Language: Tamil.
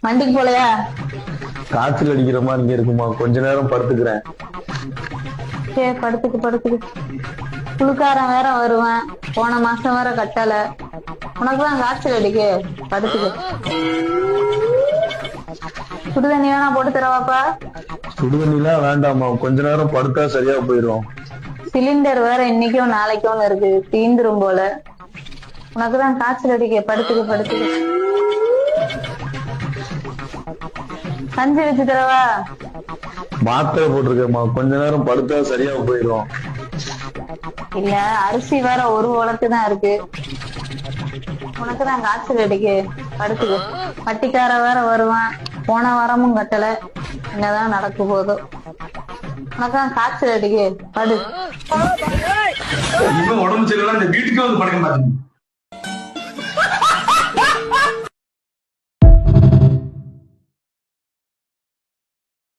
வண்டிக்கு போலையா? காய்ச்சல் அடிக்கிற மாதிரி இங்க இருக்குமா, கொஞ்ச நேரம் படுத்துக்கிறேன். சரி படுத்துக்கு படுத்துக்கு. குளுக்காரன் வேற வருவான், போன மாசம் வேற கட்டல. உனக்குதான் காய்ச்சல் அடிக்கு, படுத்துக்கு. சுடுதண்ணி வேணா போட்டு தரவாப்பா? சுடுதண்ணிலாம் வேண்டாமா, கொஞ்ச நேரம் படுத்தா சரியா போயிடும். சிலிண்டர் வேற இன்னைக்கும் நாளைக்கும் இருக்கு, தீந்துரும் போல. உனக்குதான் காய்ச்சல் அடிக்க, படுத்துக்கு படுத்துக்கு. கஞ்சி வச்சு தரவா? மாத்திரை போட்டிருக்கேம்மா, கொஞ்ச நேரம் படுத்தா சரியா போயிடும். இல்ல, அரிசி வேற ஒரு உலக்கு தான் இருக்கு. உனக்குதான் காய்ச்சல் அடிக்கு, படுத்துக்கு. வட்டிக்கார வேற வருவான், போன வாரமும் கட்டல. என்னதான் நடக்க போதோ. உனக்குதான் காய்ச்சல் அடிக்கு, படு. உடம்பு சரியில்லை, இந்த வீட்டுக்கே வந்து படுக்க மாட்டேங்குது.